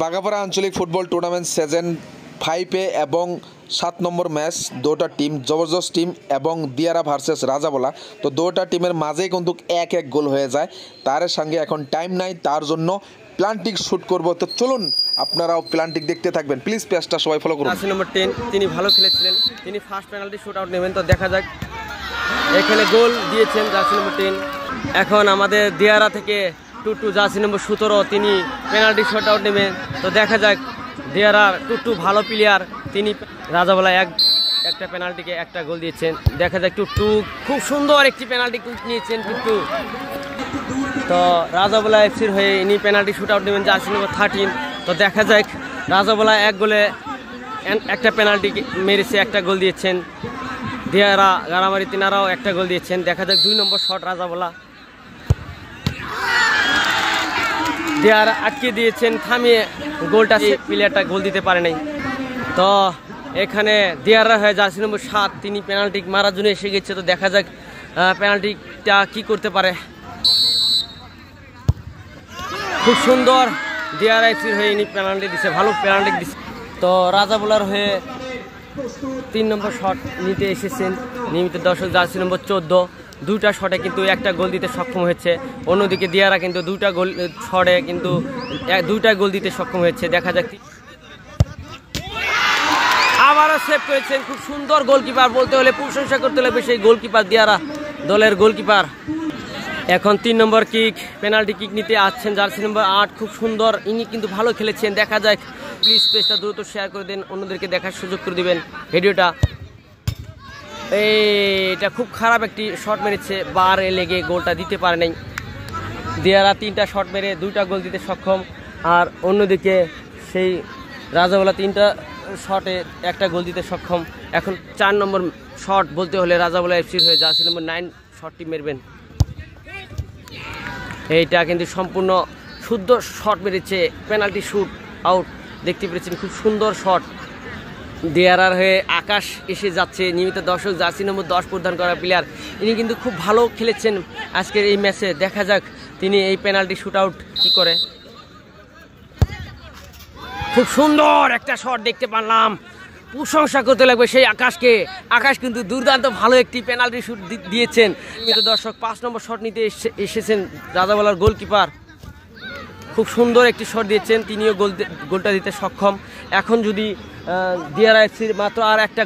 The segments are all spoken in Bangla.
বাঘাপাড়া আঞ্চলিক ফুটবল টুর্নামেন্ট সিজন 5 এবং 7 নম্বর ম্যাচ দুটো টিম জবরদস্ত টিম এবং দিয়ারা ভার্সেস রাজাবোলা। তো দুটো টিমের মাঝেই কিন্তু এক গোল হয়ে যায়। তার সঙ্গে এখন টাইম নাই, তার জন্য প্লান্টিক শ্যুট করব। তো চলুন আপনারাও প্লান্টিক দেখতে থাকবেন, প্লিজ পেজটা সবাই ফলো করুন। জার্সি নম্বর 10 তিনি ভালো খেলেছিলেন, তিনি ফার্স্ট পেনাল্টি শুট আউট নেবেন। তো দেখা যাক, এখানে গোল দিয়েছেন জার্সি নম্বর 10। এখন আমাদের দিয়ারা থেকে টুটু জার্সি নম্বর 17 তিনি পেনাল্টি শুট আউট নেবেন। তো দেখা যাক, দিয়ারার টুটু ভালো প্লেয়ার, তিনি রাজাবোলা একটা পেনাল্টিকে একটা গোল দিয়েছেন। দেখা যাক টুটু খুব সুন্দর একটি পেনাল্টি নিয়েছেন টুটু। তো রাজাবোলা এফসির হয়ে ইনি পেনাল্টি শুট আউট নেবেন জার্সি নম্বর 13। তো দেখা যাক, রাজাবোলা এক গোলে একটা পেনাল্টি মেরেছে, একটা গোল দিয়েছেন। দিয়ারা গারামারি তিনারাও একটা গোল দিয়েছেন। দেখা যাক 2 নম্বর শট রাজাবোলা, দিয়ারা আটকে দিয়েছেন, থামিয়ে গোলটা প্লেয়ারটা গোল দিতে পারে নাই। তো এখানে দিয়ারা হয়ে জার্সি নম্বর 7 তিনি পেনাল্টি মারার জন্য এসে গেছে। তো দেখা যাক পেনাল্টিটা কি করতে পারে। খুব সুন্দর দিয়ারা এফসির হয়ে ইনি পেনাল্টি দিচ্ছে, ভালো পেনাল্টি দিচ্ছে। তো রাজাবোলার হয়ে 3 নম্বর শট নিতে এসেছেন নিয়মিত দর্শক জার্সি নম্বর 14। দুইটা শটে কিন্তু একটা গোল দিতে সক্ষম হয়েছে। অন্যদিকে দিয়ারা কিন্তু দুইটা গোল শটে কিন্তু দুইটা গোল দিতে সক্ষম হয়েছে। দেখা যাক, আবারও সেভ করেছেন। খুব সুন্দর গোলকিপার, বলতে হলে প্রশংসা করতে হবে সেই গোলকিপার, দিয়ারা দলের গোলকিপার। এখন 3 নম্বর কিক, পেনাল্টি কিক নিতে আসছেন জার্সি নম্বর 8। খুব সুন্দর, ইনি কিন্তু ভালো খেলেছেন। দেখা যাক, প্লিজ পেজটা দ্রুত শেয়ার করে দেন, অন্যদেরকে দেখার সুযোগ করে দিবেন ভিডিওটা। এটা খুব খারাপ একটি শট মেরেছে, বারে লেগে গোলটা দিতে পারে নাই। দিয়ারা 3টা শট মেরে 2টা গোল দিতে সক্ষম, আর অন্যদিকে সেই রাজাবোলা 3টা শটে একটা গোল দিতে সক্ষম। এখন 4 নম্বর শট বলতে হলে রাজাবোলা এফসির হয়ে জার্সি নম্বর 9 শটটি মেরবেন। এইটা কিন্তু সম্পূর্ণ শুদ্ধ শট মেরেছে, পেনাল্টি শুট আউট দেখতে পেরেছেন। খুব সুন্দর শট। দিয়ারার হয়ে আকাশ এসে যাচ্ছে, নিয়মিত দর্শক জার্সি নম্বর 10 প্রদান করা প্লেয়ার, ইনি কিন্তু খুব ভালো খেলেছেন আজকের এই ম্যাচে। দেখা যাক তিনি এই পেনাল্টি শুট আউট কি করে। খুব সুন্দর একটা শট দেখতে পারলাম, প্রশংসা করতে লাগবে সেই আকাশকে। আকাশ কিন্তু দুর্দান্ত ভালো একটি পেনাল্টি শুট দিয়েছেন। নিয়মিত দর্শক 5 নম্বর শট নিতে এসেছেন রাজাবোলার গোলকিপার। খুব সুন্দর একটি শট দিয়েছেন, তিনিও গোলটা দিতে সক্ষম। এখন যদি দিয়ারা এফসির মাত্র আর একটা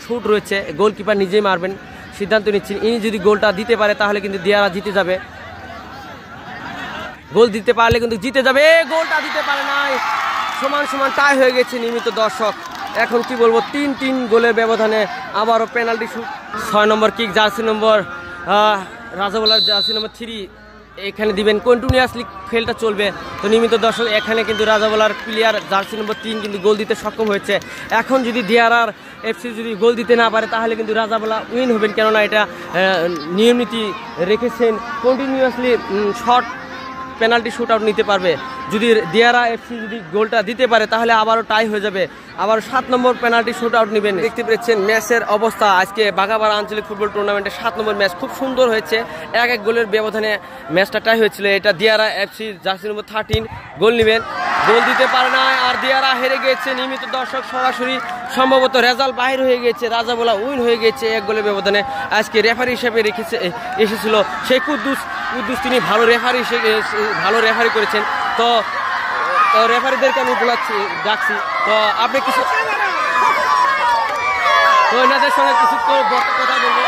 শুট রয়েছে, গোলকিপার নিজেই মারবেন সিদ্ধান্ত নিচ্ছেন। ইনি যদি গোলটা দিতে পারে তাহলে কিন্তু দিয়ারা জিতে যাবে। গোল দিতে পারলে কিন্তু জিতে যাবে। গোলটা দিতে পারে নাই, সমান সমান টাই হয়ে গেছে নিয়মিত দর্শক। এখন কি বলবো, 3-3 গোলের ব্যবধানে আবারও পেনাল্টি শুট। 6 নম্বর কিক জার্সি নম্বর রাজাবোলার জার্সি নম্বর 3 এখানে দিবেন। কন্টিনিউয়াসলি খেলটা চলবে। তো নিয়মিত দর্শক এখানে কিন্তু রাজাবোলার প্লেয়ার জার্সি নম্বর 3 কিন্তু গোল দিতে সক্ষম হয়েছে। এখন যদি দিয়ারার এফসি যদি গোল দিতে না পারে তাহলে কিন্তু রাজাবোলা উইন হবেন, কেননা এটা নিয়ম নীতি রেখেছেন। Continuously shot penalty shoot out নিতে পারবে। যদি দিয়ারা এফসি যদি গোলটা দিতে পারে তাহলে আবারও টাই হয়ে যাবে, আবার 7 নম্বর পেনাল্টি শুট আউট নেবেন। দেখতে পেয়েছেন ম্যাচের অবস্থা। আজকে বাঘাপাড়া আঞ্চলিক ফুটবল টুর্নামেন্টের 7 নম্বর ম্যাচ খুব সুন্দর হয়েছে। 1-1 গোলের ব্যবধানে ম্যাচটা টাই হয়েছিল। এটা দিয়ারা এফসি জার্সি নম্বর 13 গোল নেবেন, গোল দিতে পারে না, আর দিয়ারা হেরে গিয়েছে। নিয়মিত দর্শক সরাসরি সম্ভবত রেজাল্ট বাহির হয়ে গেছে, রাজাবোলা উইন হয়ে গেছে 1 গোলের ব্যবধানে। আজকে রেফারি হিসেবে এসেছিল সেই কুদ্দুস, তিনি ভালো রেফারি করেছেন। তো রেফারিদেরকে আমি ডাকছি। তো আপনি কিছু তো এনাদের সঙ্গে কিছু কথা বলবো।